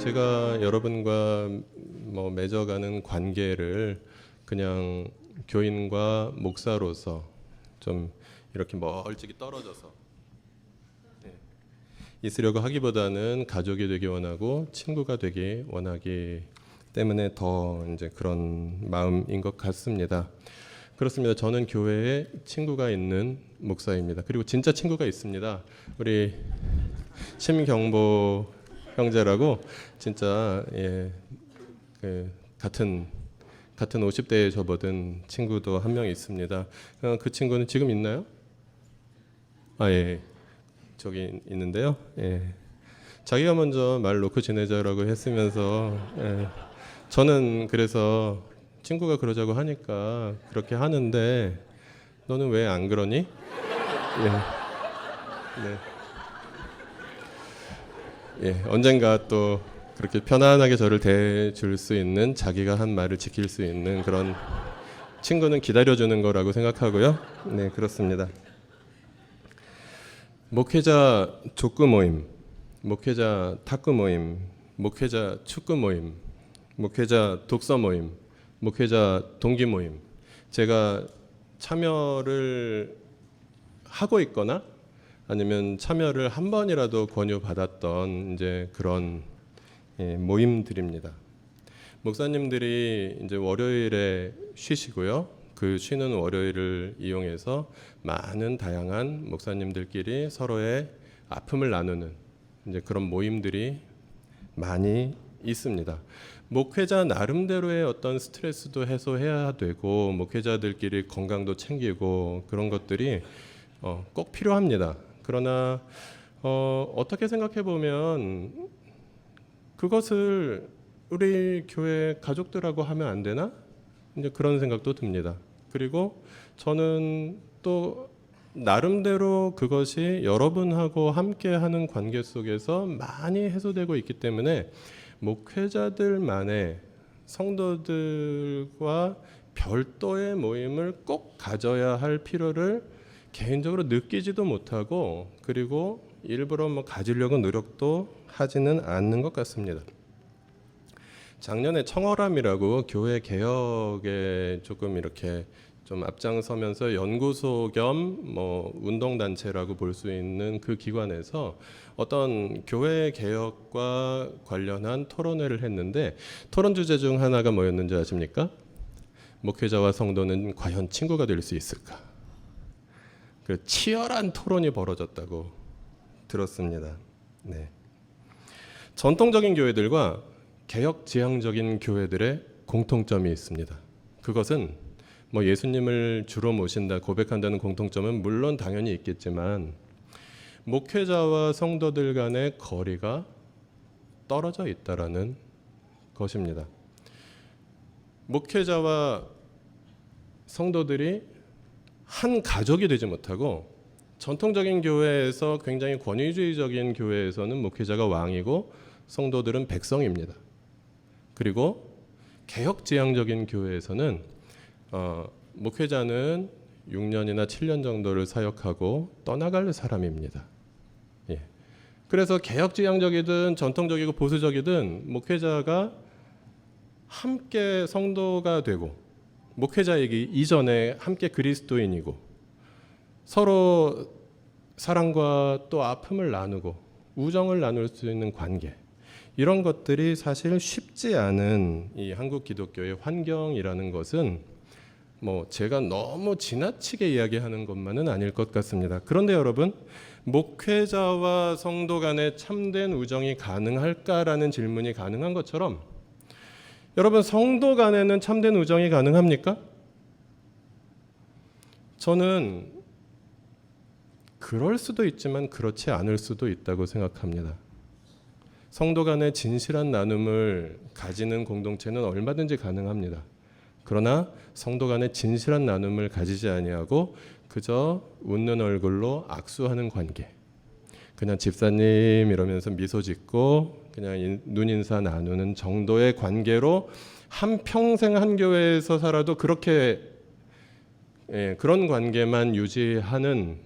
제가 여러분과 맺어가는 관계를 그냥 교인과 목사로서 좀 이렇게 멀찍이 떨어져서 있으려고 하기보다는 가족이 되기 원하고 친구가 되기 원하기 때문에 더 이제 그런 마음인 것 같습니다. 그렇습니다. 저는 교회에 친구가 있는 목사입니다. 그리고 진짜 친구가 있습니다. 우리 심경보 형제라고 진짜 같은 50대에 접어든 친구도 한 명 있습니다. 그 친구는 지금 있나요? 예. 저기 있는데요. 자기가 먼저 말 놓고 지내자라고 했으면서 저는 그래서 친구가 그러자고 하니까 그렇게 하는데 너는 왜 안 그러니? 언젠가 또 그렇게 편안하게 저를 대해줄 수 있는, 자기가 한 말을 지킬 수 있는 그런 친구는 기다려주는 거라고 생각하고요. 네, 그렇습니다. 목회자 족구 모임, 목회자 탁구 모임, 목회자 축구 모임, 목회자 독서 모임, 목회자 동기 모임, 제가 참여를 하고 있거나 아니면 참여를 한 번이라도 권유받았던 이제 그런 모임들입니다. 목사님들이 이제 월요일에 쉬시고요. 그 쉬는 월요일을 이용해서 많은 다양한 목사님들끼리 서로의 아픔을 나누는 이제 그런 모임들이 많이 있습니다. 목회자 나름대로의 어떤 스트레스도 해소해야 되고 목회자들끼리 건강도 챙기고 그런 것들이 꼭 필요합니다. 그러나 어떻게 생각해 보면 그것을 우리 교회 가족들하고 하면 안 되나? 이제 그런 생각도 듭니다. 그리고 저는 또 나름대로 그것이 여러분하고 함께하는 관계 속에서 많이 해소되고 있기 때문에 목회자들만의 성도들과 별도의 모임을 꼭 가져야 할 필요를 개인적으로 느끼지도 못하고 그리고 일부러 가지려고 노력도 하지는 않는 것 같습니다. 작년에 청어람이라고 교회 개혁에 조금 이렇게 좀 앞장서면서 연구소 겸 운동단체라고 볼 수 있는 그 기관에서 어떤 교회 개혁과 관련한 토론회를 했는데 토론 주제 중 하나가 뭐였는지 아십니까? 목회자와 성도는 과연 친구가 될 수 있을까? 그 치열한 토론이 벌어졌다고 들었습니다. 네. 전통적인 교회들과 개혁 지향적인 교회들의 공통점이 있습니다. 그것은 예수님을 주로 모신다, 고백한다는 공통점은 물론 당연히 있겠지만 목회자와 성도들 간의 거리가 떨어져 있다라는 것입니다. 목회자와 성도들이 한 가족이 되지 못하고 전통적인 교회에서 굉장히 권위주의적인 교회에서는 목회자가 왕이고 성도들은 백성입니다. 그리고 개혁지향적인 교회에서는 목회자는 6년이나 7년 정도를 사역하고 떠나갈 사람입니다. 그래서 개혁지향적이든 전통적이고 보수적이든 목회자가 함께 성도가 되고 목회자이기 이전에 함께 그리스도인이고 서로 사랑과 또 아픔을 나누고 우정을 나눌 수 있는 관계, 이런 것들이 사실 쉽지 않은 이 한국 기독교의 환경이라는 것은 제가 너무 지나치게 이야기하는 것만은 아닐 것 같습니다. 그런데 여러분, 목회자와 성도 간의 참된 우정이 가능할까라는 질문이 가능한 것처럼 여러분, 성도 간에는 참된 우정이 가능합니까? 저는 그럴 수도 있지만 그렇지 않을 수도 있다고 생각합니다. 성도 간의 진실한 나눔을 가지는 공동체는 얼마든지 가능합니다. 그러나 성도 간의 진실한 나눔을 가지지 아니하고 그저 웃는 얼굴로 악수하는 관계, 그냥 집사님 이러면서 미소 짓고 그냥 눈인사 나누는 정도의 관계로 한평생 한 교회에서 살아도 그렇게 그런 관계만 유지하는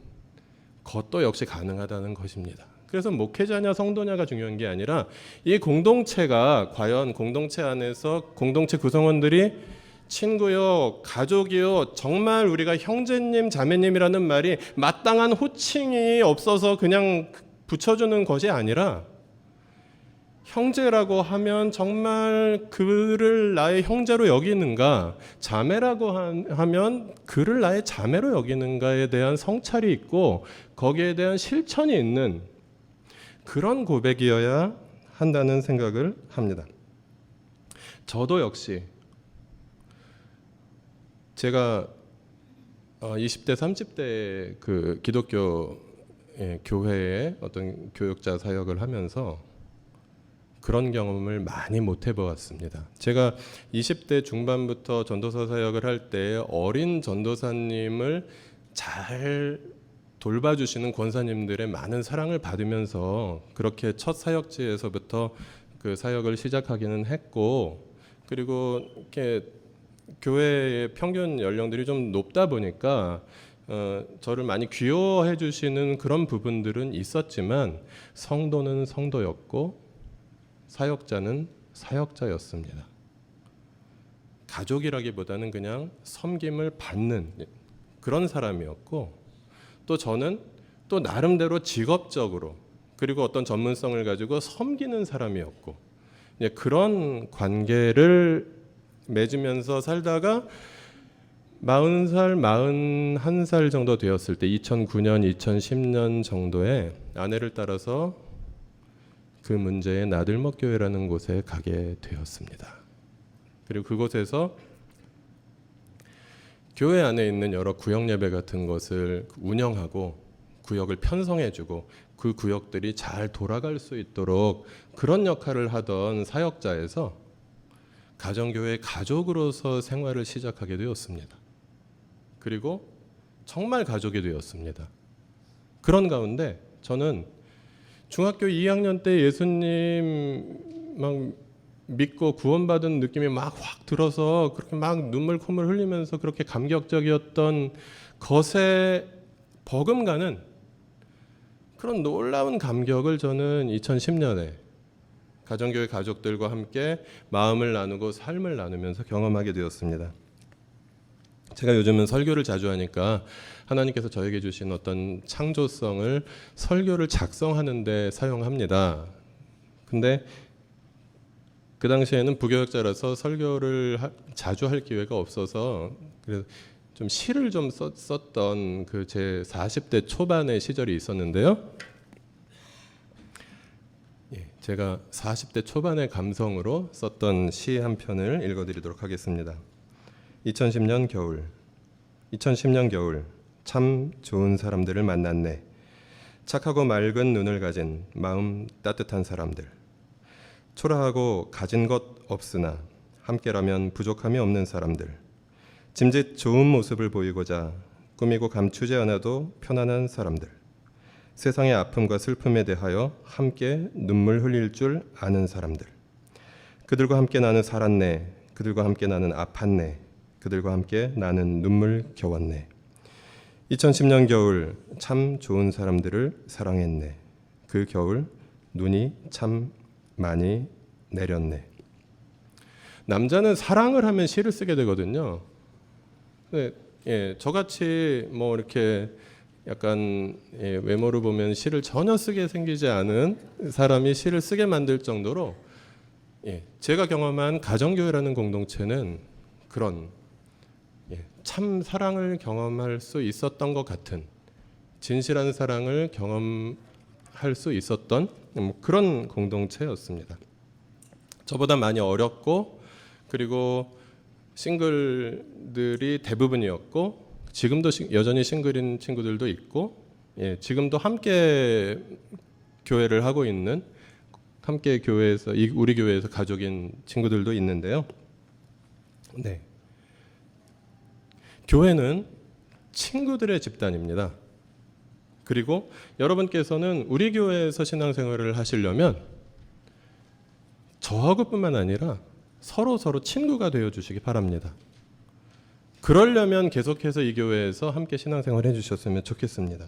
것도 역시 가능하다는 것입니다. 그래서 목회자냐 성도냐가 중요한 게 아니라 이 공동체가 과연 공동체 안에서 공동체 구성원들이 친구요, 가족이요, 정말 우리가 형제님, 자매님이라는 말이 마땅한 호칭이 없어서 그냥 붙여주는 것이 아니라 형제라고 하면 정말 그를 나의 형제로 여기는가, 자매라고 하면 그를 나의 자매로 여기는가에 대한 성찰이 있고 거기에 대한 실천이 있는 그런 고백이어야 한다는 생각을 합니다. 저도 역시 제가 20대, 30대 그 기독교 교회의 어떤 교육자 사역을 하면서 그런 경험을 많이 못 해보았습니다. 제가 20대 중반부터 전도사 사역을 할 때 어린 전도사님을 잘 돌봐주시는 권사님들의 많은 사랑을 받으면서 그렇게 첫 사역지에서부터 그 사역을 시작하기는 했고, 그리고 이렇게 교회의 평균 연령들이 좀 높다 보니까 저를 많이 귀여워해 주시는 그런 부분들은 있었지만 성도는 성도였고 사역자는 사역자였습니다. 가족이라기보다는 그냥 섬김을 받는 그런 사람이었고, 또 저는 또 나름대로 직업적으로 그리고 어떤 전문성을 가지고 섬기는 사람이었고, 그런 관계를 맺으면서 살다가 40살, 41살 정도 되었을 때 2009년, 2010년 정도에 아내를 따라서 그 문제의 나들목교회라는 곳에 가게 되었습니다. 그리고 그곳에서 교회 안에 있는 여러 구역 예배 같은 것을 운영하고 구역을 편성해주고 그 구역들이 잘 돌아갈 수 있도록 그런 역할을 하던 사역자에서 가정교회 가족으로서 생활을 시작하게 되었습니다. 그리고 정말 가족이 되었습니다. 그런 가운데 저는 중학교 2학년 때 예수님 막 믿고 구원받은 느낌이 막 확 들어서 그렇게 막 눈물 콧물 흘리면서 그렇게 감격적이었던 것에 버금가는 그런 놀라운 감격을 저는 2010년에 가정교회 가족들과 함께 마음을 나누고 삶을 나누면서 경험하게 되었습니다. 제가 요즘은 설교를 자주 하니까 하나님께서 저에게 주신 어떤 창조성을 설교를 작성하는 데 사용합니다. 근데 그 당시에는 부교역자라서 설교를 자주 할 기회가 없어서 그래서 좀 시를 좀 썼던 그 제 40대 초반의 시절이 있었는데요. 제가 40대 초반의 감성으로 썼던 시 한 편을 읽어드리도록 하겠습니다. 2010년 겨울 참 좋은 사람들을 만났네. 착하고 맑은 눈을 가진 마음 따뜻한 사람들. 초라하고 가진 것 없으나 함께라면 부족함이 없는 사람들. 짐짓 좋은 모습을 보이고자 꾸미고 감추지 않아도 편안한 사람들. 세상의 아픔과 슬픔에 대하여 함께 눈물 흘릴 줄 아는 사람들. 그들과 함께 나는 살았네. 그들과 함께 나는 아팠네. 그들과 함께 나는 눈물 겨웠네. 2010년 겨울 참 좋은 사람들을 사랑했네. 그 겨울 눈이 참 많이 내렸네. 남자는 사랑을 하면 시를 쓰게 되거든요. 저같이 뭐 이렇게 약간 외모를 보면 시를 전혀 쓰게 생기지 않은 사람이 시를 쓰게 만들 정도로 제가 경험한 가정교회라는 공동체는 그런 참 사랑을 경험할 수 있었던 것 같은 진실한 사랑을 경험할 수 있었던 그런 공동체였습니다. 저보다 많이 어렸고 그리고 싱글들이 대부분이었고 지금도 여전히 싱글인 친구들도 있고 지금도 함께 교회를 하고 있는 함께 교회에서 우리 교회에서 가족인 친구들도 있는데요. 네. 교회는 친구들의 집단입니다. 그리고 여러분께서는 우리 교회에서 신앙생활을 하시려면 저하고뿐만 아니라 서로 친구가 되어 주시기 바랍니다. 그러려면 계속해서 이 교회에서 함께 신앙생활을 해주셨으면 좋겠습니다.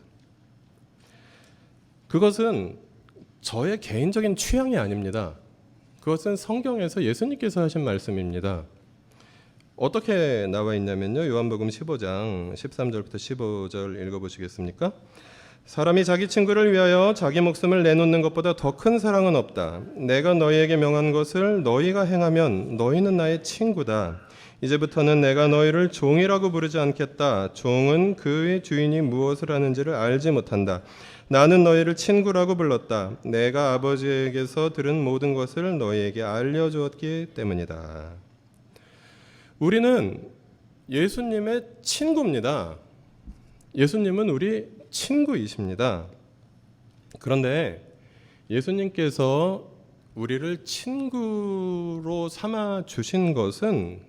그것은 저의 개인적인 취향이 아닙니다. 그것은 성경에서 예수님께서 하신 말씀입니다. 어떻게 나와 있냐면요. 요한복음 15장 13절부터 15절 읽어보시겠습니까? 사람이 자기 친구를 위하여 자기 목숨을 내놓는 것보다 더 큰 사랑은 없다. 내가 너희에게 명한 것을 너희가 행하면 너희는 나의 친구다. 이제부터는 내가 너희를 종이라고 부르지 않겠다. 종은 그의 주인이 무엇을 하는지를 알지 못한다. 나는 너희를 친구라고 불렀다. 내가 아버지에게서 들은 모든 것을 너희에게 알려주었기 때문이다. 우리는 예수님의 친구입니다. 예수님은 우리 친구이십니다. 그런데 예수님께서 우리를 친구로 삼아 주신 것은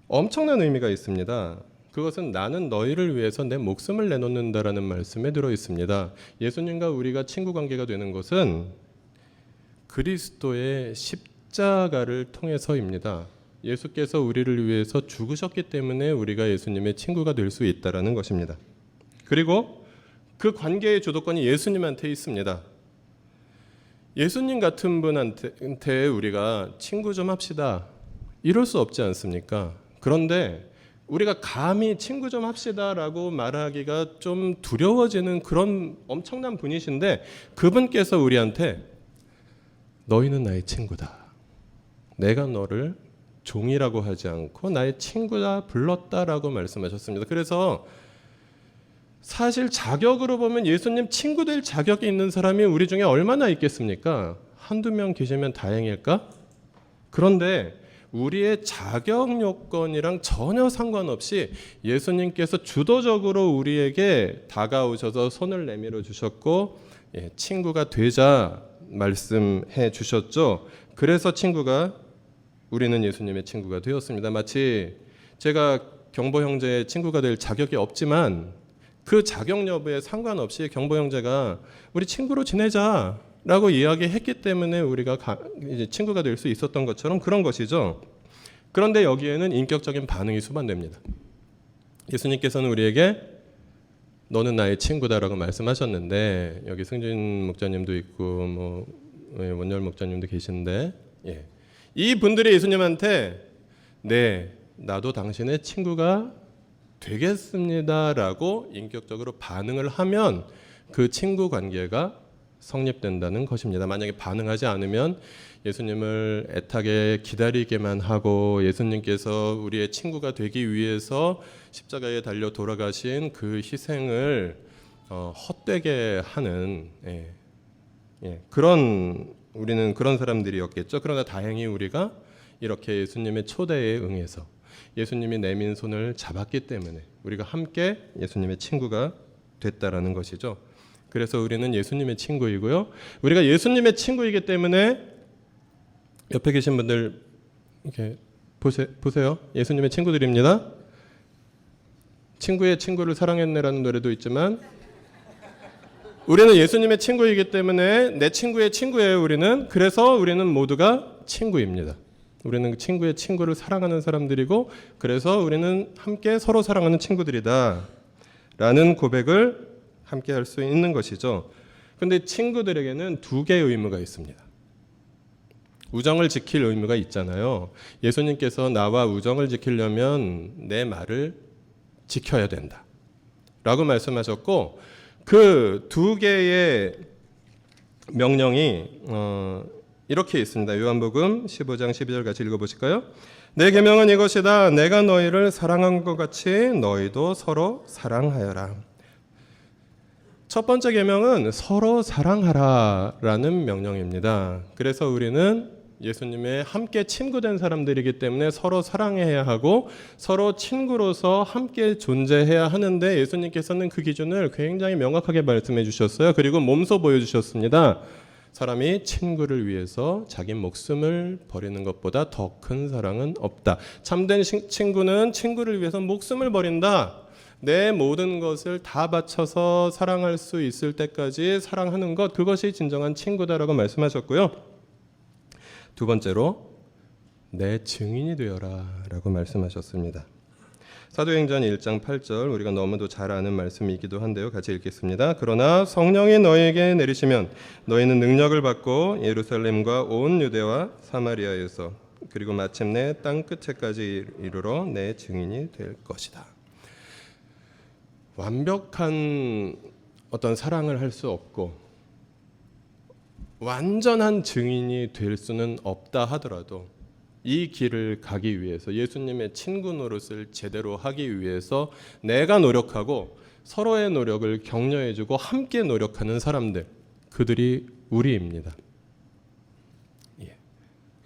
엄청난 의미가 있습니다. 그것은 나는 너희를 위해서 내 목숨을 내놓는다라는 말씀에 들어 있습니다. 예수님과 우리가 친구 관계가 되는 것은 그리스도의 십자가를 통해서입니다. 예수께서 우리를 위해서 죽으셨기 때문에 우리가 예수님의 친구가 될 수 있다라는 것입니다. 그리고 그 관계의 주도권이 예수님한테 있습니다. 예수님 같은 분한테 우리가 친구 좀 합시다. 이럴 수 없지 않습니까? 그런데 우리가 감히 친구 좀 합시다라고 말하기가 좀 두려워지는 그런 엄청난 분이신데 그분께서 우리한테 너희는 나의 친구다. 내가 너를 종이라고 하지 않고 나의 친구다 불렀다라고 말씀하셨습니다. 그래서 사실 자격으로 보면 예수님 친구 될 자격이 있는 사람이 우리 중에 얼마나 있겠습니까? 한두 명 계시면 다행일까? 그런데 우리의 자격 요건이랑 전혀 상관없이 예수님께서 주도적으로 우리에게 다가오셔서 손을 내밀어 주셨고 친구가 되자 말씀해 주셨죠. 그래서 우리는 예수님의 친구가 되었습니다. 마치 제가 경보 형제의 친구가 될 자격이 없지만 그 자격 여부에 상관없이 경보 형제가 우리 친구로 지내자라고 이야기했기 때문에 우리가 이제 친구가 될 수 있었던 것처럼 그런 것이죠. 그런데 여기에는 인격적인 반응이 수반됩니다. 예수님께서는 우리에게 너는 나의 친구다라고 말씀하셨는데 여기 승진 목자님도 있고 원열 목자님도 계신데 이 분들이 예수님한테 네 나도 당신의 친구가 되겠습니다라고 인격적으로 반응을 하면 그 친구 관계가 성립된다는 것입니다. 만약에 반응하지 않으면 예수님을 애타게 기다리게만 하고 예수님께서 우리의 친구가 되기 위해서 십자가에 달려 돌아가신 그 희생을 헛되게 하는 우리는 그런 사람들이었겠죠. 그러나 다행히 우리가 이렇게 예수님의 초대에 응해서 예수님이 내민 손을 잡았기 때문에 우리가 함께 예수님의 친구가 됐다라는 것이죠. 그래서 우리는 예수님의 친구이고요. 우리가 예수님의 친구이기 때문에 옆에 계신 분들 이렇게 보세요. 예수님의 친구들입니다. 친구의 친구를 사랑했네라는 노래도 있지만 우리는 예수님의 친구이기 때문에 내 친구의 친구예요. 그래서 우리는 모두가 친구입니다. 우리는 친구의 친구를 사랑하는 사람들이고 그래서 우리는 함께 서로 사랑하는 친구들이다 라는 고백을 함께 할 수 있는 것이죠. 그런데 친구들에게는 두 개의 의무가 있습니다. 우정을 지킬 의무가 있잖아요. 예수님께서 나와 우정을 지키려면 내 말을 지켜야 된다 라고 말씀하셨고 그 두 개의 명령이 이렇게 있습니다. 요한복음 15장 12절 같이 읽어보실까요? 내 계명은 이것이다. 내가 너희를 사랑한 것 같이 너희도 서로 사랑하여라. 첫 번째 계명은 서로 사랑하라라는 명령입니다. 그래서 우리는 예수님의 함께 친구된 사람들이기 때문에 서로 사랑해야 하고 서로 친구로서 함께 존재해야 하는데 예수님께서는 그 기준을 굉장히 명확하게 말씀해 주셨어요. 그리고 몸소 보여주셨습니다. 사람이 친구를 위해서 자기 목숨을 버리는 것보다 더 큰 사랑은 없다. 참된 친구는 친구를 위해서 목숨을 버린다. 내 모든 것을 다 바쳐서 사랑할 수 있을 때까지 사랑하는 것, 그것이 진정한 친구다라고 말씀하셨고요. 두 번째로 내 증인이 되어라 라고 말씀하셨습니다. 사도행전 1장 8절 우리가 너무도 잘 아는 말씀이기도 한데요. 같이 읽겠습니다. 그러나 성령이 너에게 내리시면 너희는 능력을 받고 예루살렘과 온 유대와 사마리아에서 그리고 마침내 땅 끝에까지 이르러 내 증인이 될 것이다. 완벽한 어떤 사랑을 할 수 없고 완전한 증인이 될 수는 없다 하더라도 이 길을 가기 위해서 예수님의 친구 노릇을 제대로 하기 위해서 내가 노력하고 서로의 노력을 격려해주고 함께 노력하는 사람들, 그들이 우리입니다. 예.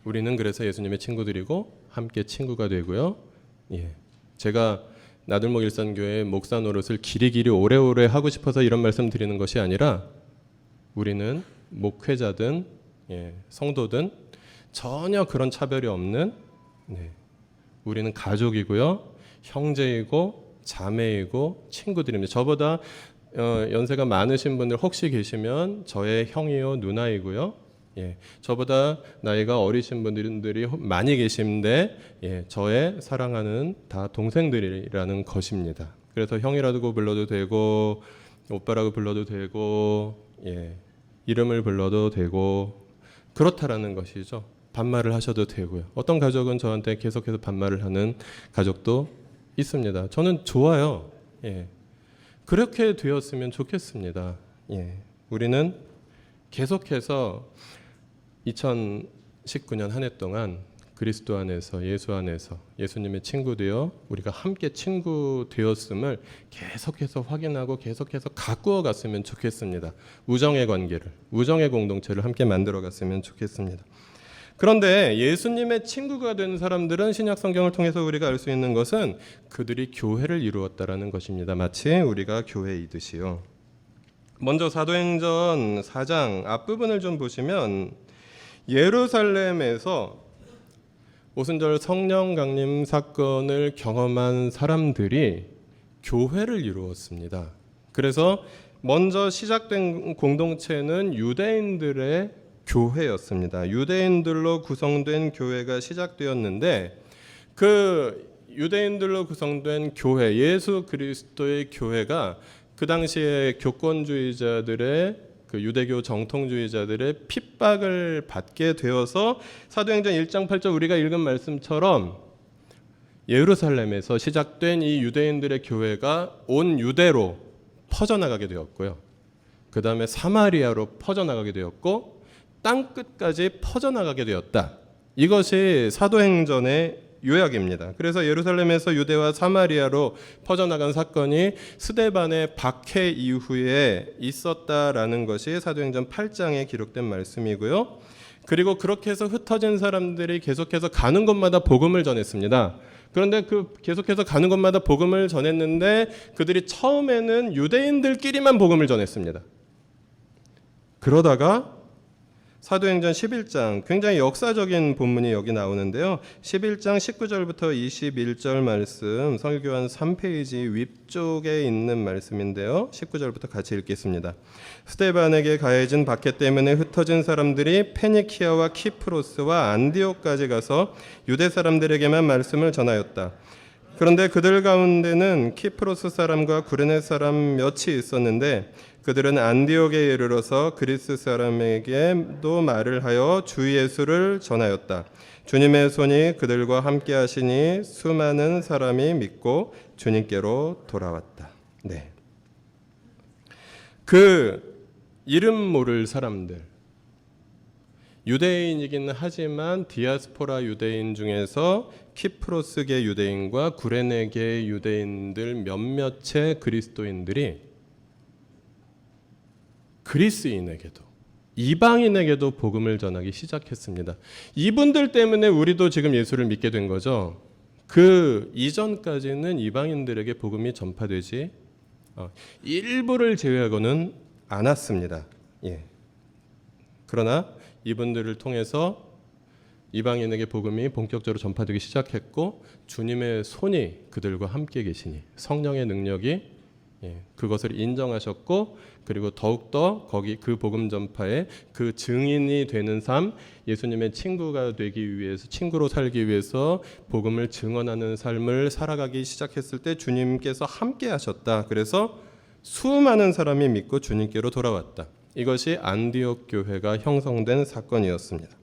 우리는 그래서 예수님의 친구들이고 함께 친구가 되고요. 예. 제가 나들목 일산교회 목사 노릇을 길이길이 오래오래 하고 싶어서 이런 말씀 드리는 것이 아니라 우리는 목회자든 성도든 전혀 그런 차별이 없는 우리는 가족이고요, 형제이고 자매이고 친구들입니다. 저보다 연세가 많으신 분들 혹시 계시면 저의 형이요 누나이고요. 저보다 나이가 어리신 분들이 많이 계신데 저의 사랑하는 다 동생들이라는 것입니다. 그래서 형이라고 불러도 되고 오빠라고 불러도 되고 이름을 불러도 되고 그렇다라는 것이죠. 반말을 하셔도 되고요. 어떤 가족은 저한테 계속해서 반말을 하는 가족도 있습니다. 저는 좋아요. 그렇게 되었으면 좋겠습니다. 우리는 계속해서 2019년 한 해 동안 그리스도 안에서 예수 안에서 예수님의 친구 되어 우리가 함께 친구 되었음을 계속해서 확인하고 계속해서 가꾸어 갔으면 좋겠습니다. 우정의 관계를, 우정의 공동체를 함께 만들어 갔으면 좋겠습니다. 그런데 예수님의 친구가 된 사람들은 신약 성경을 통해서 우리가 알 수 있는 것은 그들이 교회를 이루었다라는 것입니다. 마치 우리가 교회이듯이요. 먼저 사도행전 4장 앞부분을 좀 보시면 예루살렘에서 오순절 성령 강림 사건을 경험한 사람들이 교회를 이루었습니다. 그래서 먼저 시작된 공동체는 유대인들의 교회였습니다. 유대인들로 구성된 교회가 시작되었는데 그 유대인들로 구성된 교회, 예수 그리스도의 교회가 그 당시에 교권주의자들의 그 유대교 정통주의자들의 핍박을 받게 되어서 사도행전 1장 8절 우리가 읽은 말씀처럼 예루살렘에서 시작된 이 유대인들의 교회가 온 유대로 퍼져나가게 되었고요. 그 다음에 사마리아로 퍼져나가게 되었고 땅 끝까지 퍼져나가게 되었다. 이것이 사도행전의 요약입니다. 그래서 예루살렘에서 유대와 사마리아로 퍼져나간 사건이 스데반의 박해 이후에 있었다라는 것이 사도행전 8장에 기록된 말씀이고요. 그리고 그렇게 해서 흩어진 사람들이 계속해서 가는 곳마다 복음을 전했습니다. 그런데 그 계속해서 가는 곳마다 복음을 전했는데 그들이 처음에는 유대인들끼리만 복음을 전했습니다. 그러다가 사도행전 11장 굉장히 역사적인 본문이 여기 나오는데요. 11장 19절부터 21절 말씀 설교한 3페이지 윗쪽에 있는 말씀인데요. 19절부터 같이 읽겠습니다. 스데반에게 가해진 박해 때문에 흩어진 사람들이 페니키아와 키프로스와 안디옥까지 가서 유대 사람들에게만 말씀을 전하였다. 그런데 그들 가운데는 키프로스 사람과 구레네 사람 몇이 있었는데 그들은 안디옥에 이르러서 그리스 사람에게도 말을 하여 주 예수를 전하였다. 주님의 손이 그들과 함께 하시니 수많은 사람이 믿고 주님께로 돌아왔다. 네. 그 이름 모를 사람들, 유대인이긴 하지만 디아스포라 유대인 중에서 키프로스계 유대인과 구레네계 유대인들 몇몇의 그리스도인들이 그리스인에게도 이방인에게도 복음을 전하기 시작했습니다. 이분들 때문에 우리도 지금 예수를 믿게 된 거죠. 그 이전까지는 이방인들에게 복음이 전파되지 일부를 제외하고는 않았습니다. 그러나 이분들을 통해서 이방인에게 복음이 본격적으로 전파되기 시작했고 주님의 손이 그들과 함께 계시니 성령의 능력이 그것을 인정하셨고 그리고 더욱더 거기 그 복음 전파에 그 증인이 되는 삶, 예수님의 친구가 되기 위해서 친구로 살기 위해서 복음을 증언하는 삶을 살아가기 시작했을 때 주님께서 함께 하셨다. 그래서 수많은 사람이 믿고 주님께로 돌아왔다. 이것이 안디옥 교회가 형성된 사건이었습니다.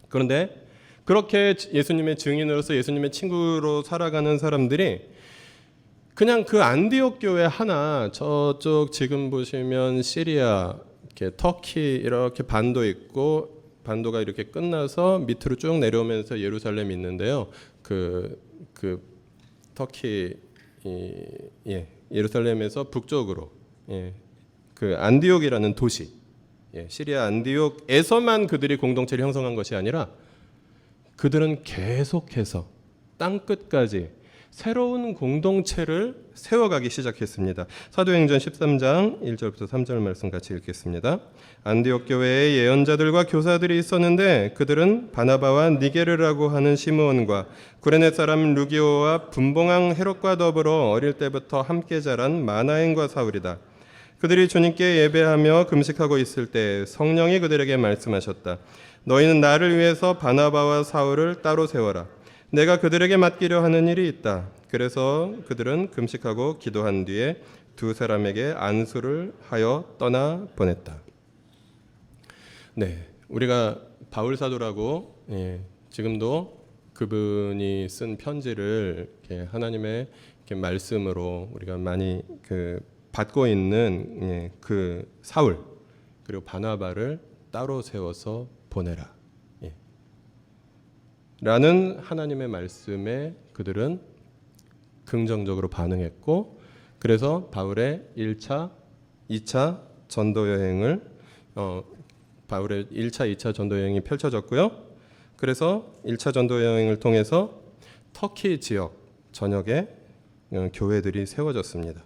그런데 그렇게 예수님의 증인으로서 예수님의 친구로 살아가는 사람들이 그냥 그 안디옥 교회 하나, 저쪽 지금 보시면 시리아, 이렇게 터키 이렇게 반도 있고 반도가 이렇게 끝나서 밑으로 쭉 내려오면서 예루살렘이 있는데요. 그 터키 예루살렘에서 북쪽으로 그 안디옥이라는 도시, 시리아 안디옥에서만 그들이 공동체를 형성한 것이 아니라 그들은 계속해서 땅 끝까지 새로운 공동체를 세워가기 시작했습니다. 사도행전 13장 1절부터 3절 말씀 같이 읽겠습니다. 안디옥 교회에 예언자들과 교사들이 있었는데 그들은 바나바와 니게르라고 하는 시므온과 구레네 사람 루기오와 분봉왕 헤롯과 더불어 어릴 때부터 함께 자란 마나엔과 사울이다. 그들이 주님께 예배하며 금식하고 있을 때 성령이 그들에게 말씀하셨다. 너희는 나를 위해서 바나바와 사울을 따로 세워라. 내가 그들에게 맡기려 하는 일이 있다. 그래서 그들은 금식하고 기도한 뒤에 두 사람에게 안수를 하여 떠나 보냈다. 네, 우리가 바울 사도라고 지금도 그분이 쓴 편지를 이렇게 하나님의 이렇게 말씀으로 우리가 많이 받고 있는 그 사울 그리고 바나바를 따로 세워서 보내라. 라는 하나님의 말씀에 그들은 긍정적으로 반응했고 그래서 바울의 1차, 2차 전도 여행을 바울의 1차, 2차 전도 여행이 펼쳐졌고요. 그래서 1차 전도 여행을 통해서 터키 지역 전역에 교회들이 세워졌습니다.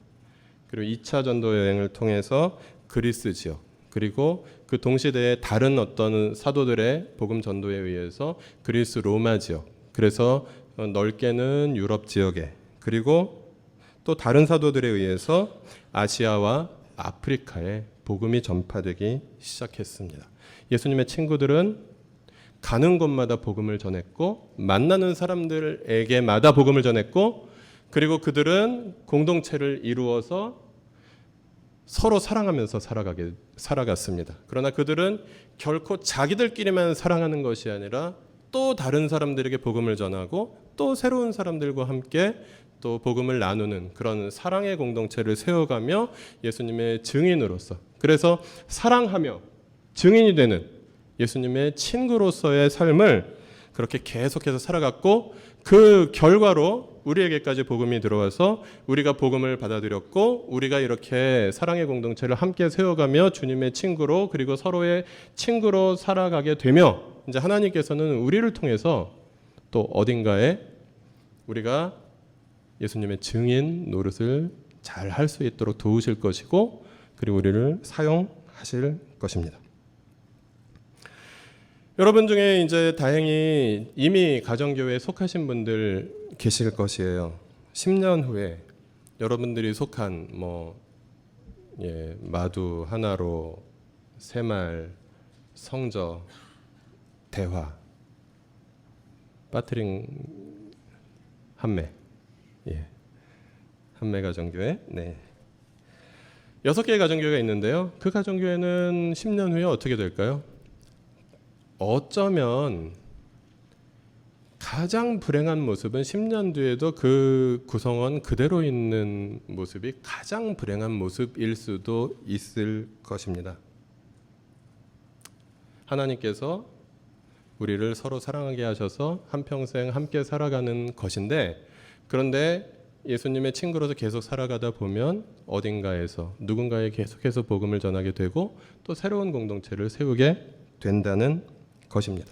그리고 2차 전도 여행을 통해서 그리스 지역 그리고 그 동시대에 다른 어떤 사도들의 복음 전도에 의해서 그리스 로마 지역, 그래서 넓게는 유럽 지역에, 그리고 또 다른 사도들에 의해서 아시아와 아프리카에 복음이 전파되기 시작했습니다. 예수님의 친구들은 가는 곳마다 복음을 전했고 만나는 사람들에게마다 복음을 전했고 그리고 그들은 공동체를 이루어서 서로 사랑하면서 살아갔습니다. 그러나 그들은 결코 자기들끼리만 사랑하는 것이 아니라 또 다른 사람들에게 복음을 전하고 또 새로운 사람들과 함께 또 복음을 나누는 그런 사랑의 공동체를 세워가며 예수님의 증인으로서 그래서 사랑하며 증인이 되는 예수님의 친구로서의 삶을 그렇게 계속해서 살아갔고 그 결과로 우리에게까지 복음이 들어와서 우리가 복음을 받아들였고 우리가 이렇게 사랑의 공동체를 함께 세워가며 주님의 친구로 그리고 서로의 친구로 살아가게 되며 이제 하나님께서는 우리를 통해서 또 어딘가에 우리가 예수님의 증인 노릇을 잘 할 수 있도록 도우실 것이고 그리고 우리를 사용하실 것입니다. 여러분 중에 이제 다행히 이미 가정교회에 속하신 분들 계실 것이에요. 10년 후에 여러분들이 속한 마두 하나로 새말 성저 대화 빠트링 한매 한매 가정교회 6개의 가정교회가 있는데요. 그 가정교회는 10년 후에 어떻게 될까요? 어쩌면 가장 불행한 모습은 10년 뒤에도 그 구성원 그대로 있는 모습이 가장 불행한 모습일 수도 있을 것입니다. 하나님께서 우리를 서로 사랑하게 하셔서 한평생 함께 살아가는 것인데 그런데 예수님의 친구로서 계속 살아가다 보면 어딘가에서 누군가에 계속해서 복음을 전하게 되고 또 새로운 공동체를 세우게 된다는 것입니다.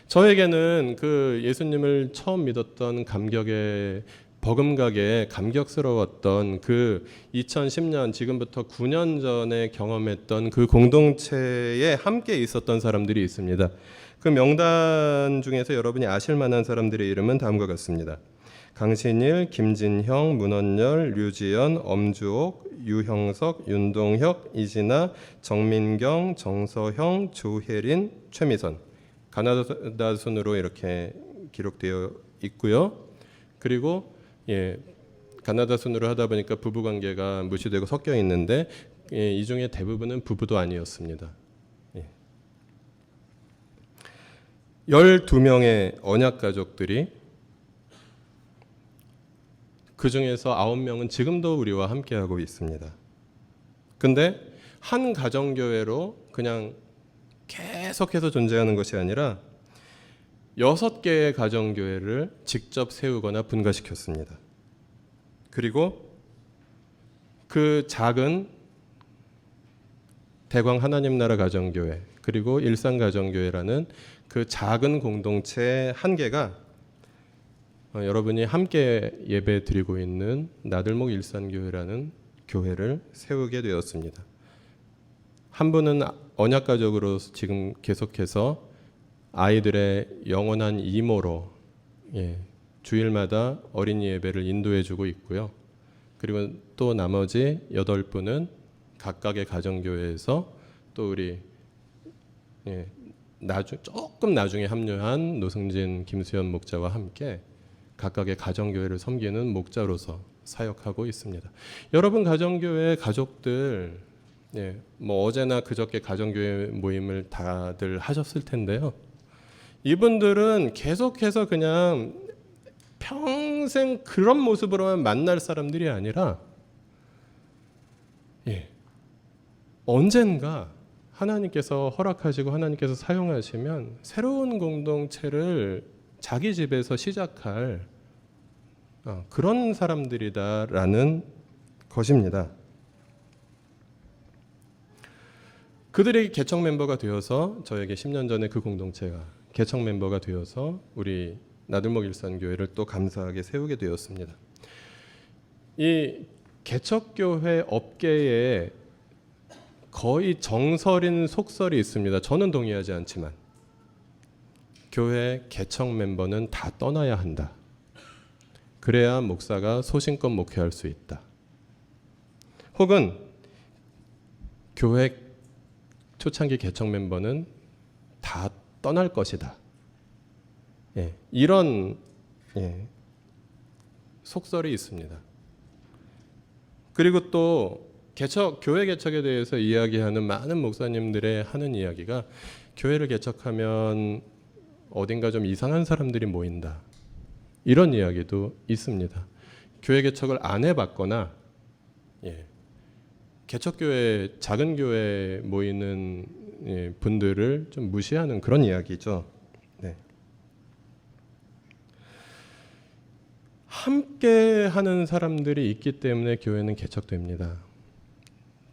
저에게는 그 예수님을 처음 믿었던 감격에 버금가게 감격스러웠던 그 2010년 지금부터 9년 전에 경험했던 그 공동체에 함께 있었던 사람들이 있습니다. 그 명단 중에서 여러분이 아실 만한 사람들의 이름은 다음과 같습니다. 강신일, 김진형, 문원열, 류지연, 엄주옥, 유형석, 윤동혁, 이진아, 정민경, 정서형, 조혜린, 최미선. 가나다 순으로 이렇게 기록되어 있고요. 그리고 가나다 순으로 하다 보니까 부부 관계가 무시되고 섞여 있는데 이 중에 대부분은 부부도 아니었습니다. 12명의 언약 가족들이 그 중에서 9명은 지금도 우리와 함께하고 있습니다. 근데 한 가정교회로 그냥 계속해서 존재하는 것이 아니라 6개의 가정교회를 직접 세우거나 분가시켰습니다. 그리고 그 작은 대광 하나님 나라 가정교회 그리고 일산 가정교회라는 그 작은 공동체 한 개가 여러분이 함께 예배 드리고 있는 나들목 일산교회라는 교회를 세우게 되었습니다. 한 분은 언약 가족으로 지금 계속해서 아이들의 영원한 이모로 주일마다 어린이 예배를 인도해주고 있고요. 그리고 또 나머지 8분은 각각의 가정교회에서 또 우리 조금 나중에 합류한 노승진 김수현 목자와 함께 각각의 가정교회를 섬기는 목자로서 사역하고 있습니다. 여러분 가정교회 가족들 뭐 어제나 그저께 가정교회 모임을 다들 하셨을 텐데요. 이분들은 계속해서 그냥 평생 그런 모습으로만 만날 사람들이 아니라 언젠가 하나님께서 허락하시고 하나님께서 사용하시면 새로운 공동체를 자기 집에서 시작할 그런 사람들이다라는 것입니다. 그들이 개척 멤버가 되어서 저에게 10년 전에 그 공동체가 개척 멤버가 되어서 우리 나들목 일산교회를 또 감사하게 세우게 되었습니다. 이 개척교회 업계에 거의 정설인 속설이 있습니다. 저는 동의하지 않지만 교회 개척 멤버는 다 떠나야 한다. 그래야 목사가 소신껏 목회할 수 있다. 혹은 교회 초창기 개척 멤버는 다 떠날 것이다. 이런 속설이 있습니다. 그리고 또 교회 개척에 대해서 이야기하는 많은 목사님들의 하는 이야기가 교회를 개척하면 어딘가 좀 이상한 사람들이 모인다. 이런 이야기도 있습니다. 교회 개척을 안 해봤거나 개척교회 작은 교회 모이는 분들을 좀 무시하는 그런 이야기죠. 함께 하는 사람들이 있기 때문에 교회는 개척됩니다.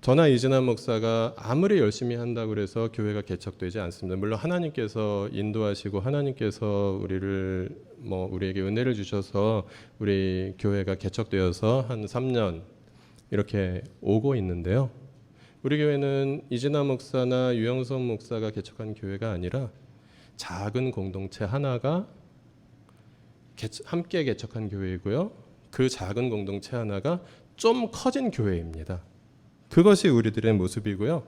저나 이진아 목사가 아무리 열심히 한다고 해서 교회가 개척되지 않습니다. 물론 하나님께서 인도하시고 하나님께서 우리에게 은혜를 주셔서 우리 교회가 개척되어서 한 3년 이렇게 오고 있는데요. 우리 교회는 이진아 목사나 유영선 목사가 개척한 교회가 아니라 작은 공동체 하나가 함께 개척한 교회이고요. 그 작은 공동체 하나가 좀 커진 교회입니다. 그것이 우리들의 모습이고요.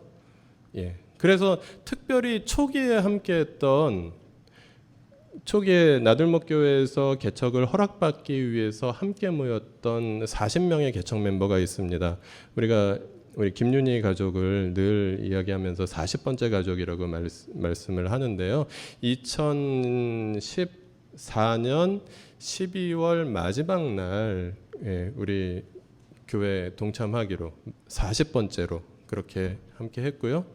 그래서 특별히 초기에 함께했던 초기에 나들목 교회에서 개척을 허락받기 위해서 함께 모였던 40명의 개척 멤버가 있습니다. 우리 김윤희 가족을 늘 이야기하면서 40번째 가족이라고 말씀을 하는데요. 2014년 12월 마지막 날 우리 교회 동참하기로 40번째로 그렇게 함께 했고요.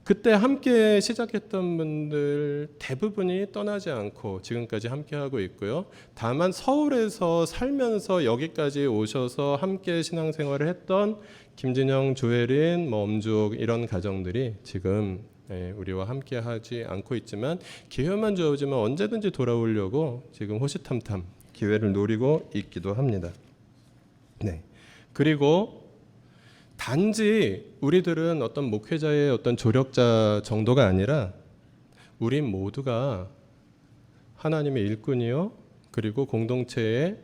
그때 함께 시작했던 분들 대부분이 떠나지 않고 지금까지 함께 하고 있고요. 다만 서울에서 살면서 여기까지 오셔서 함께 신앙생활을 했던 김진영, 조혜린, 엄주옥 이런 가정들이 지금 우리와 함께 하지 않고 있지만 기회만 주어지면 언제든지 돌아오려고 지금 호시탐탐 기회를 노리고 있기도 합니다. 그리고 단지 우리들은 어떤 목회자의 어떤 조력자 정도가 아니라 우리 모두가 하나님의 일꾼이요 그리고 공동체의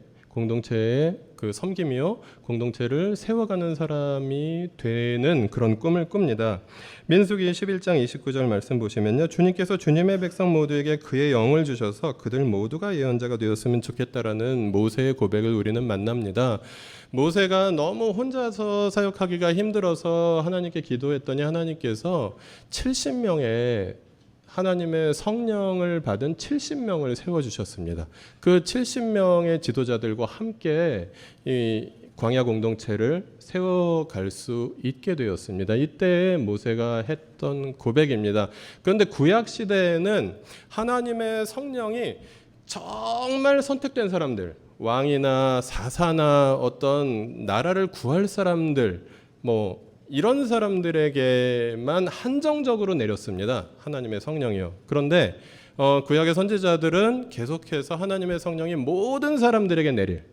그 섬김이요 공동체를 세워가는 사람이 되는 그런 꿈을 꿉니다. 민수기 11장 29절 말씀 보시면요, 주님께서 주님의 백성 모두에게 그의 영을 주셔서 그들 모두가 예언자가 되었으면 좋겠다라는 모세의 고백을 우리는 만납니다. 모세가 너무 혼자서 사역하기가 힘들어서 하나님께 기도했더니 하나님께서 70명의 하나님의 성령을 받은 70명을 세워주셨습니다. 그 70명의 지도자들과 함께 이 광야 공동체를 세워갈 수 있게 되었습니다. 이때 모세가 했던 고백입니다. 그런데 구약 시대에는 하나님의 성령이 정말 선택된 사람들, 왕이나 사사나 어떤 나라를 구할 사람들, 이런 사람들에게만 한정적으로 내렸습니다. 하나님의 성령이요. 그런데 구약의 선지자들은 계속해서 하나님의 성령이 모든 사람들에게 내릴,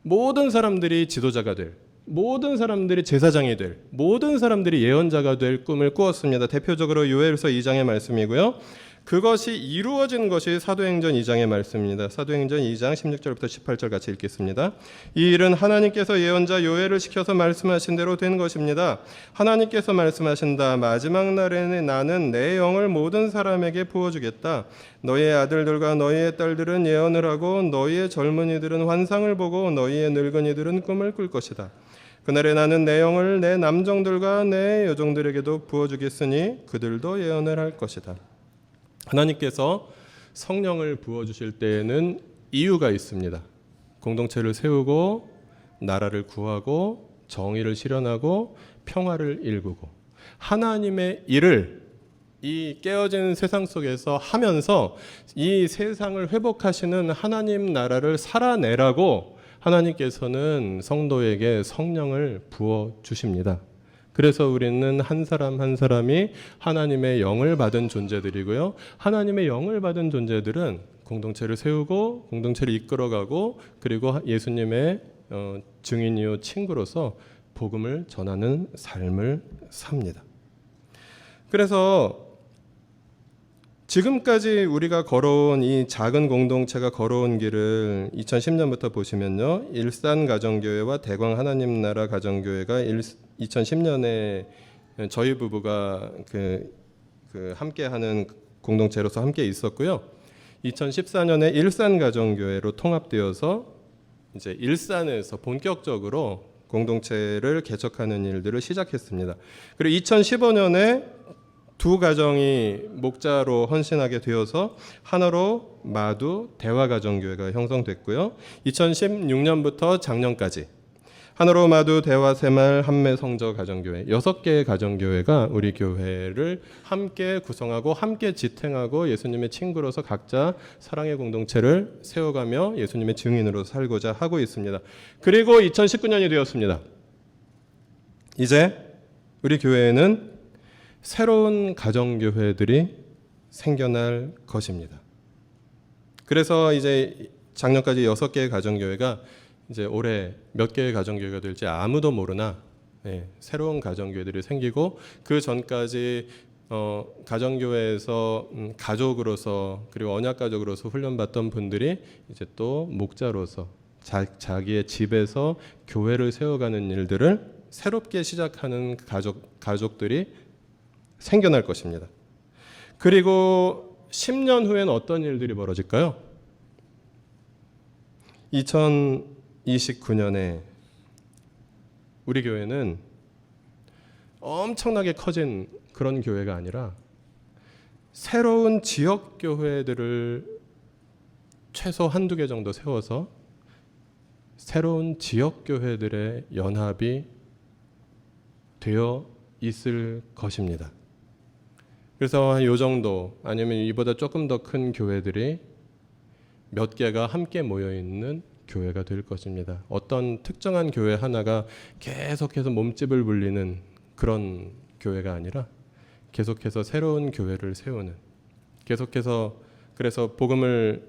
모든 사람들이 지도자가 될, 모든 사람들이 제사장이 될, 모든 사람들이 예언자가 될 꿈을 꾸었습니다. 대표적으로 요엘서 2장의 말씀이고요. 그것이 이루어진 것이 사도행전 2장의 말씀입니다. 사도행전 2장 16절부터 18절 같이 읽겠습니다. 이 일은 하나님께서 예언자 요엘을 시켜서 말씀하신 대로 된 것입니다. 하나님께서 말씀하신다. 마지막 날에는 나는 내 영을 모든 사람에게 부어주겠다. 너희의 아들들과 너희의 딸들은 예언을 하고 너희의 젊은이들은 환상을 보고 너희의 늙은이들은 꿈을 꿀 것이다. 그날에 나는 내 영을 내 남종들과 내 여종들에게도 부어주겠으니 그들도 예언을 할 것이다. 하나님께서 성령을 부어주실 때에는 이유가 있습니다. 공동체를 세우고 나라를 구하고 정의를 실현하고 평화를 일구고 하나님의 일을 이 깨어진 세상 속에서 하면서 이 세상을 회복하시는 하나님 나라를 살아내라고 하나님께서는 성도에게 성령을 부어주십니다. 그래서 우리는 한 사람 한 사람이 하나님의 영을 받은 존재들이고요. 하나님의 영을 받은 존재들은 공동체를 세우고 공동체를 이끌어가고 그리고 예수님의 증인이요 친구로서 복음을 전하는 삶을 삽니다. 그래서 지금까지 우리가 걸어온 이 작은 공동체가 걸어온 길을 2010년부터 보시면요, 일산가정교회와 대광 하나님나라 가정교회가 2010년에 저희 부부가 함께하는 공동체로서 함께 있었고요. 2014년에 일산가정교회로 통합되어서 이제 일산에서 본격적으로 공동체를 개척하는 일들을 시작했습니다. 그리고 2015년에 두 가정이 목자로 헌신하게 되어서 하나로 마두 대화가정교회가 형성됐고요. 2016년부터 작년까지 하나로 마두 대화 새말 한매 성저 가정교회 6개의 가정교회가 우리 교회를 함께 구성하고 함께 지탱하고 예수님의 친구로서 각자 사랑의 공동체를 세워가며 예수님의 증인으로 살고자 하고 있습니다. 그리고 2019년이 되었습니다. 이제 우리 교회에는 새로운 가정교회들이 생겨날 것입니다. 그래서 이제 작년까지 6개의 가정교회가 이제 올해 몇 개의 가정교회가 될지 아무도 모르나 새로운 가정교회들이 생기고 그 전까지 가정교회에서 가족으로서 그리고 언약가족으로서 훈련받던 분들이 이제 또 목자로서 자기의 집에서 교회를 세워가는 일들을 새롭게 시작하는 가족들이 생겨날 것입니다. 그리고 10년 후에는 어떤 일들이 벌어질까요? 2029년에 우리 교회는 엄청나게 커진 그런 교회가 아니라 새로운 지역 교회들을 최소 한두 개 정도 세워서 새로운 지역 교회들의 연합이 되어 있을 것입니다. 그래서 요 정도 아니면 이보다 조금 더 큰 교회들이 몇 개가 함께 모여 있는 교회가 될 것입니다. 어떤 특정한 교회 하나가 계속해서 몸집을 불리는 그런 교회가 아니라 계속해서 새로운 교회를 세우는, 계속해서 그래서 복음을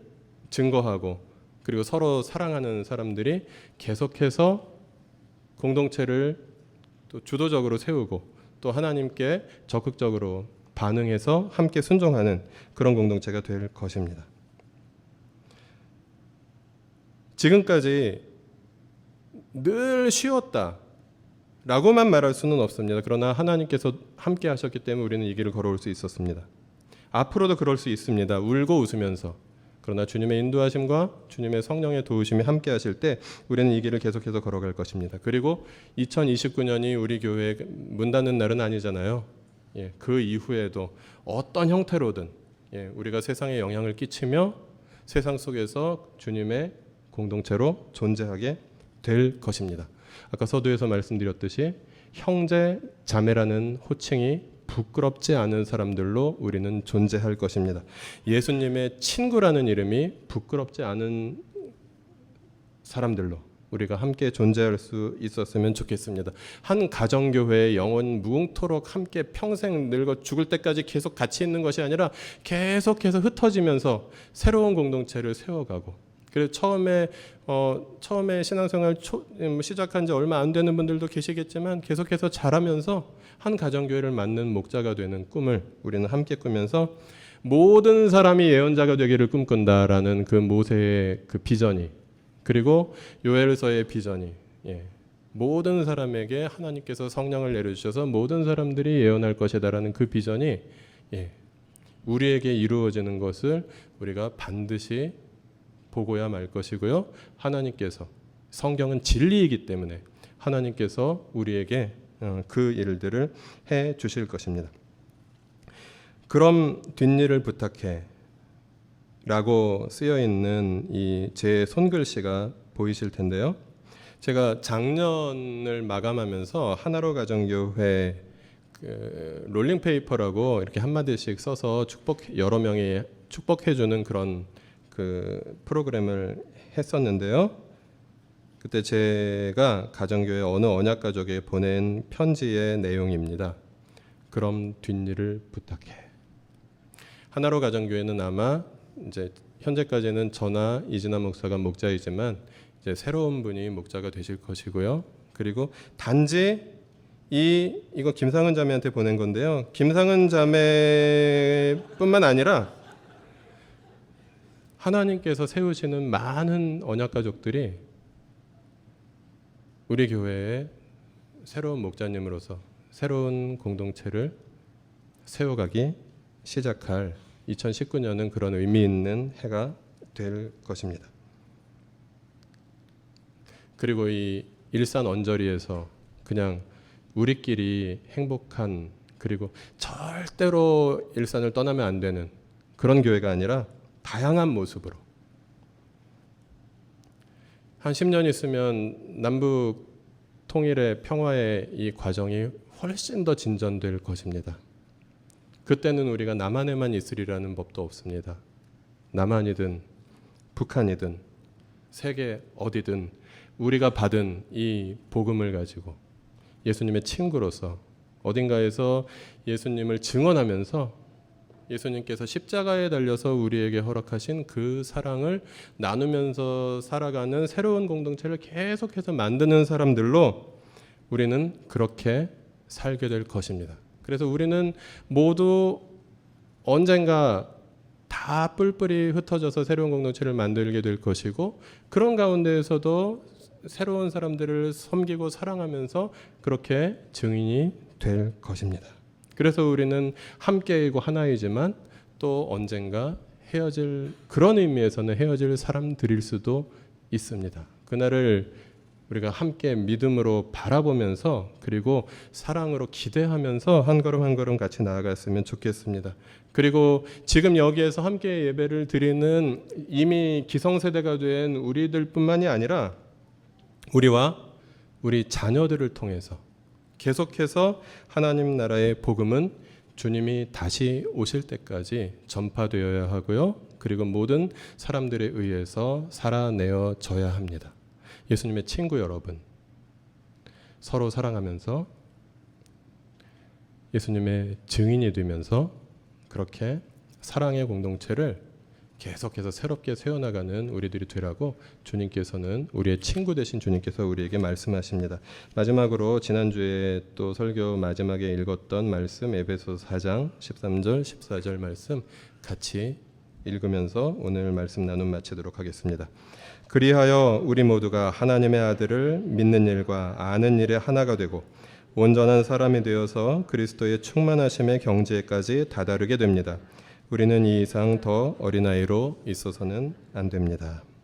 증거하고 그리고 서로 사랑하는 사람들이 계속해서 공동체를 또 주도적으로 세우고 또 하나님께 적극적으로 반응해서 함께 순종하는 그런 공동체가 될 것입니다. 지금까지 늘 쉬웠다 라고만 말할 수는 없습니다. 그러나 하나님께서 함께 하셨기 때문에 우리는 이 길을 걸어올 수 있었습니다. 앞으로도 그럴 수 있습니다. 울고 웃으면서. 그러나 주님의 인도하심과 주님의 성령의 도우심이 함께 하실 때 우리는 이 길을 계속해서 걸어갈 것입니다. 그리고 2029년이 우리 교회 문 닫는 날은 아니잖아요. 그 이후에도 어떤 형태로든 우리가 세상에 영향을 끼치며 세상 속에서 주님의 공동체로 존재하게 될 것입니다. 아까 서두에서 말씀드렸듯이 형제 자매라는 호칭이 부끄럽지 않은 사람들로 우리는 존재할 것입니다. 예수님의 친구라는 이름이 부끄럽지 않은 사람들로 우리가 함께 존재할 수 있었으면 좋겠습니다. 한 가정교회의 영원 무궁토록 함께 평생 늙어 죽을 때까지 계속 같이 있는 것이 아니라 계속해서 흩어지면서 새로운 공동체를 세워가고, 그래서 처음에 신앙생활 시작한 지 얼마 안 되는 분들도 계시겠지만 계속해서 자라면서 한 가정교회를 맡는 목자가 되는 꿈을 우리는 함께 꾸면서 모든 사람이 예언자가 되기를 꿈꾼다라는 그 모세의 그 비전이, 그리고 요엘서의 비전이, 모든 사람에게 하나님께서 성령을 내려주셔서 모든 사람들이 예언할 것이다라는 그 비전이 우리에게 이루어지는 것을 우리가 반드시 보고야 말 것이고요. 하나님께서, 성경은 진리이기 때문에 하나님께서 우리에게 그 일들을 해 주실 것입니다. 그럼 뒷일을 부탁해 라고 쓰여 있는 이 제 손글씨가 보이실 텐데요. 제가 작년을 마감하면서 하나로 가정교회 롤링페이퍼라고 이렇게 한마디씩 써서 여러 명이 축복해 주는 그런 그 프로그램을 했었는데요. 그때 제가 가정교회 어느 언약 가족에 보낸 편지의 내용입니다. 그럼 뒷일을 부탁해. 하나로 가정교회는 아마 이제 현재까지는 저나 이진아 목사가 목자이지만 이제 새로운 분이 목자가 되실 것이고요. 그리고 단지 이거 김상은 자매한테 보낸 건데요. 김상은 자매뿐만 아니라 하나님께서 세우시는 많은 언약 가족들이 우리 교회의 새로운 목자님으로서 새로운 공동체를 세워가기 시작할 2019년은 그런 의미 있는 해가 될 것입니다. 그리고 이 일산 언저리에서 그냥 우리끼리 행복한, 그리고 절대로 일산을 떠나면 안 되는 그런 교회가 아니라 다양한 모습으로, 한 10년 있으면 남북 통일의 평화의 이 과정이 훨씬 더 진전될 것입니다. 그때는 우리가 남한에만 있으리라는 법도 없습니다. 남한이든 북한이든 세계 어디든 우리가 받은 이 복음을 가지고 예수님의 친구로서 어딘가에서 예수님을 증언하면서 예수님께서 십자가에 달려서 우리에게 허락하신 그 사랑을 나누면서 살아가는 새로운 공동체를 계속해서 만드는 사람들로 우리는 그렇게 살게 될 것입니다. 그래서 우리는 모두 언젠가 다 뿔뿔이 흩어져서 새로운 공동체를 만들게 될 것이고, 그런 가운데에서도 새로운 사람들을 섬기고 사랑하면서 그렇게 증인이 될 것입니다. 그래서 우리는 함께이고 하나이지만 또 언젠가 헤어질, 그런 의미에서는 헤어질 사람들일 수도 있습니다. 그날을 우리가 함께 믿음으로 바라보면서 그리고 사랑으로 기대하면서 한 걸음 한 걸음 같이 나아갔으면 좋겠습니다. 그리고 지금 여기에서 함께 예배를 드리는 이미 기성세대가 된 우리들뿐만이 아니라 우리와 우리 자녀들을 통해서 계속해서 하나님 나라의 복음은 주님이 다시 오실 때까지 전파되어야 하고요. 그리고 모든 사람들에 의해서 살아내어져야 합니다. 예수님의 친구 여러분, 서로 사랑하면서 예수님의 증인이 되면서 그렇게 사랑의 공동체를 계속해서 새롭게 세워나가는 우리들이 되라고 주님께서는, 우리의 친구 되신 주님께서 우리에게 말씀하십니다. 마지막으로 지난주에 또 설교 마지막에 읽었던 말씀, 에베소서 4장 13절 14절 말씀 같이 읽으면서 오늘 말씀 나눔 마치도록 하겠습니다. 그리하여 우리 모두가 하나님의 아들을 믿는 일과 아는 일에 하나가 되고 온전한 사람이 되어서 그리스도의 충만하심의 경지에까지 다다르게 됩니다. 우리는 이 이상 더 어린아이로 있어서는 안 됩니다.